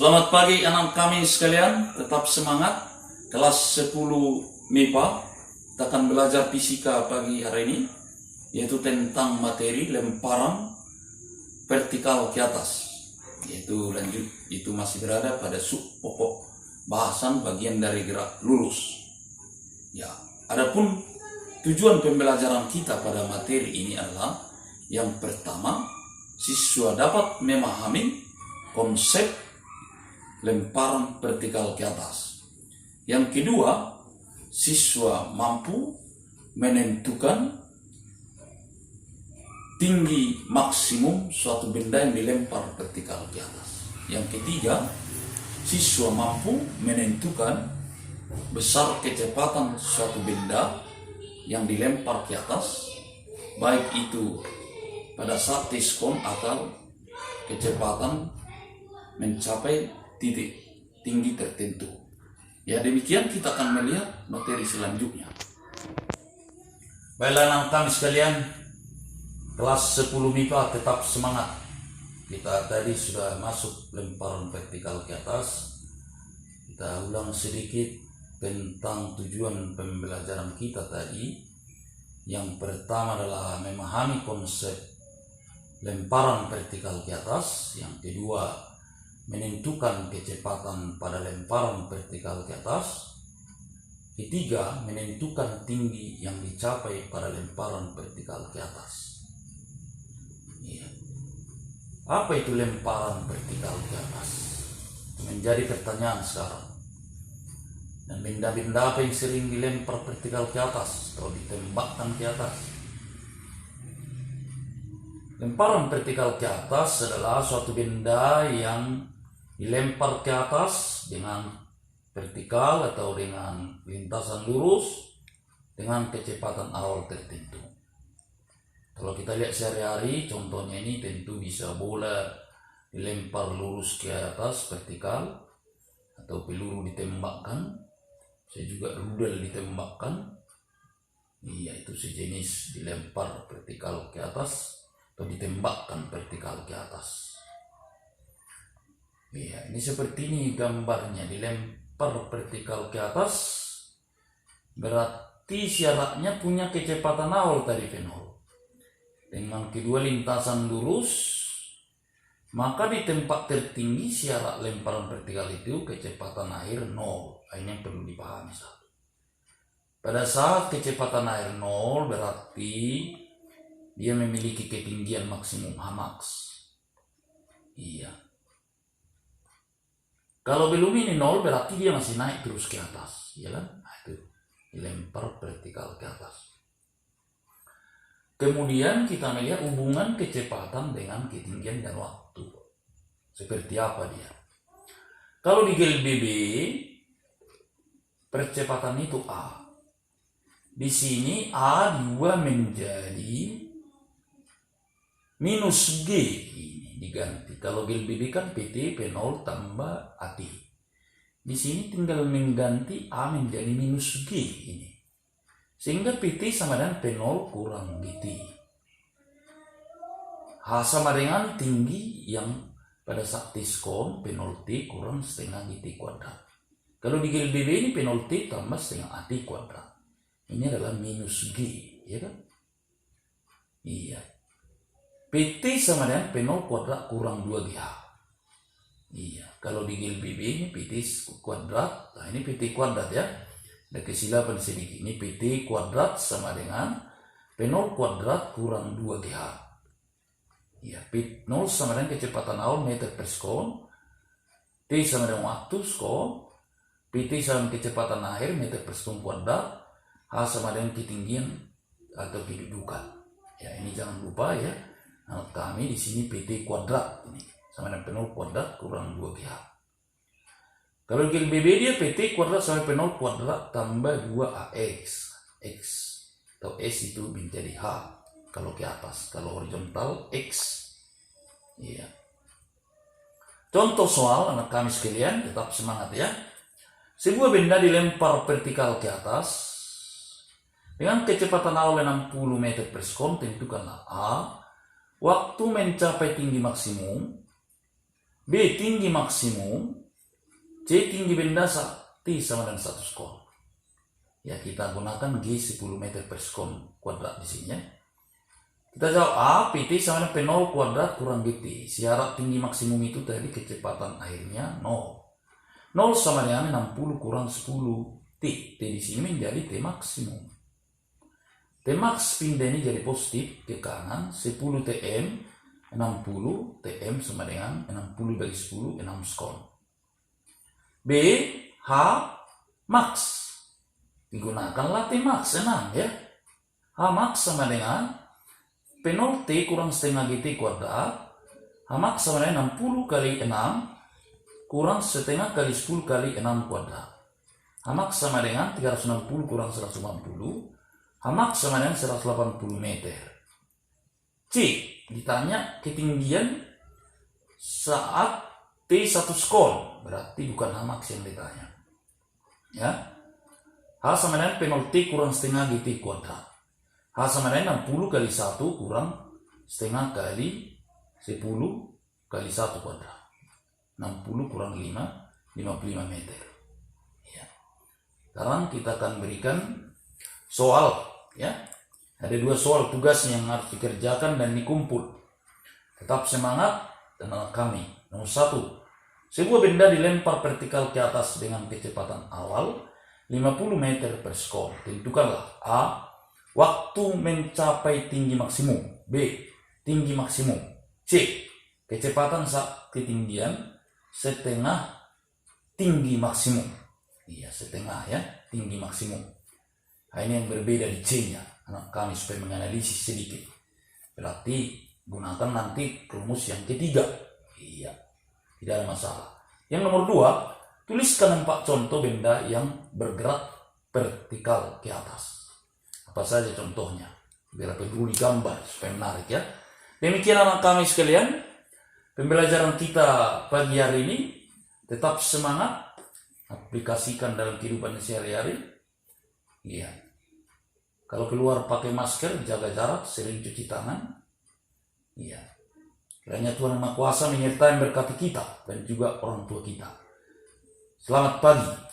Selamat pagi anak kami sekalian, tetap semangat. Kelas 10 MIPA, kita akan belajar fisika pagi hari ini, yaitu tentang materi lemparan vertikal ke atas. Yaitu lanjut, itu masih berada pada sub pokok bahasan bagian dari gerak lurus. Ya, adapun tujuan pembelajaran kita pada materi ini adalah yang pertama, siswa dapat memahami konsep lemparan vertikal ke atas. Yang kedua, siswa mampu menentukan tinggi maksimum suatu benda yang dilempar vertikal ke atas. Yang ketiga, siswa mampu menentukan besar kecepatan suatu benda yang dilempar ke atas, baik itu pada saat diskon atau kecepatan mencapai titik tinggi tertentu. Ya, demikian kita akan melihat materi selanjutnya. Baiklah anak kami sekalian, kelas 10 MIPA tetap semangat. Kita tadi sudah masuk lemparan vertikal ke atas. Kita ulang sedikit tentang tujuan pembelajaran kita tadi. Yang pertama adalah memahami konsep lemparan vertikal ke atas. Yang kedua, menentukan kecepatan pada lemparan vertikal ke atas. Ketiga, menentukan tinggi yang dicapai pada lemparan vertikal ke atas. Ya. Apa itu lemparan vertikal ke atas? Menjadi pertanyaan sekarang. Dan benda-benda apa yang sering dilempar vertikal ke atas atau ditembakkan ke atas? Lemparan vertikal ke atas adalah suatu benda yang dilempar ke atas dengan vertikal atau dengan lintasan lurus dengan kecepatan awal tertentu. Kalau kita lihat sehari-hari, contohnya ini tentu bisa bola dilempar lurus ke atas vertikal, atau peluru ditembakkan, bisa juga rudal ditembakkan. Iya, itu sejenis dilempar vertikal ke atas atau ditembakkan vertikal ke atas. Ya, ini seperti ini gambarnya, dilempar vertikal ke atas, berarti syaratnya punya kecepatan awal tadi V0. Dengan kedua lintasan lurus, maka di tempat tertinggi syarat lemparan vertikal itu kecepatan akhir 0. Ini yang perlu dipahami satu. Pada saat kecepatan akhir 0 berarti dia memiliki ketinggian maksimum Hmax. Iya. Kalau belum ini 0 berarti dia masih naik terus ke atas, ya kan? Nah, itu dilempar vertikal ke atas. Kemudian kita melihat hubungan kecepatan dengan ketinggian dan waktu. Seperti apa dia? Kalau di GLBB percepatan itu A. Di sini A2 menjadi minus G, ini diganti. Kalau GLBB kan PT P0 tambah AT. Di sini tinggal mengganti A menjadi minus G ini. Sehingga PT sama dengan P0 kurang GT. H sama dengan tinggi yang pada saat diskon P0T kurang setengah GT kuadrat. Kalau di GLBB ini P0T tambah setengah AT kuadrat. Ini adalah minus G, ya kan? Iya. PT sama dengan P0 kuadrat kurang 2GH. Iya, kalau di GLBB ini PT kuadrat, nah ini PT kuadrat ya. Ada kesilapan sedikit. Ini PT kuadrat sama dengan P0 kuadrat kurang 2GH. Iya, P0 sama dengan kecepatan awal meter per sekon. T sama dengan waktu sekon. PT sama dengan kecepatan akhir meter per sekon kuadrat. H sama dengan ketinggian atau kedudukan. Ya, ini jangan lupa ya. Nah, kami di sini PT kuadrat ini sama dengan P0 kuadrat kurang 2GH. Kalau GLBB dia PT kuadrat sama P0 kuadrat tambah 2AX. X atau S itu menjadi H kalau ke atas, kalau horizontal X. Iya. Contoh soal anak kami sekalian, tetap semangat ya. Sebuah benda dilempar vertikal ke atas dengan kecepatan awal 60 meter per sekon, tentukanlah A. Waktu mencapai tinggi maksimum B. Tinggi maksimum. C. Tinggi benda T sama dengan 1 skon. Ya, kita gunakan G 10 meter per skon kuadrat di sini ya. Kita jawab A. PT sama dengan P0 kuadrat kurang GT. Syarat tinggi maksimum itu tadi kecepatan airnya 0. 0 sama dengan 60 kurang 10 T. T di sini menjadi T maksimum. T max pindah ini jadi positif ke kanan. 10 TM 60 TM sama dengan 60 bagi 10 6 skon. B. H max. Digunakanlah T max 6 ya. H max sama dengan P0 T kurang setengah GT kuadrat. H max sama dengan 60 kali 6 kurang setengah kali 10 kali 6 kuadrat. H max sama dengan 360 kurang 150. H max sama dengan 180 meter. C. Ditanya ketinggian saat T 1 skon. Berarti bukan H max yang ditanya. Ya. H sama dengan P0 T kurang setengah GT kuadrat. H sama dengan 60 kali 1 kurang setengah kali 10 kali 1 kuadrat. 60 kurang 5, 55 meter. Ya. Sekarang kita akan berikan soal. Ya. Ada 2 soal tugas yang harus dikerjakan dan dikumpul. Tetap semangat dan anak kami. Nomor 1. Sebuah benda dilempar vertikal ke atas dengan kecepatan awal 50 meter per skon. Tentukanlah A. Waktu mencapai tinggi maksimum. B. Tinggi maksimum. C. Kecepatan saat ketinggian setengah tinggi maksimum. Iya, setengah ya, tinggi maksimum. Nah, ini yang berbeda di C-nya. Anak kami supaya menganalisis sedikit. Berarti gunakan nanti rumus yang ketiga. Iya, tidak ada masalah. Yang nomor 2, tuliskan 4 contoh benda yang bergerak vertikal ke atas. Apa saja contohnya? Biar peduli gambar supaya menarik ya. Demikian anak kami sekalian, pembelajaran kita pagi hari ini. Tetap semangat, aplikasikan dalam kehidupan sehari-hari. Iya. Kalau keluar pakai masker, jaga jarak, sering cuci tangan. Iya. Kiranya Tuhan Yang Maha Kuasa menyertai berkati kita dan juga orang tua kita. Selamat pagi.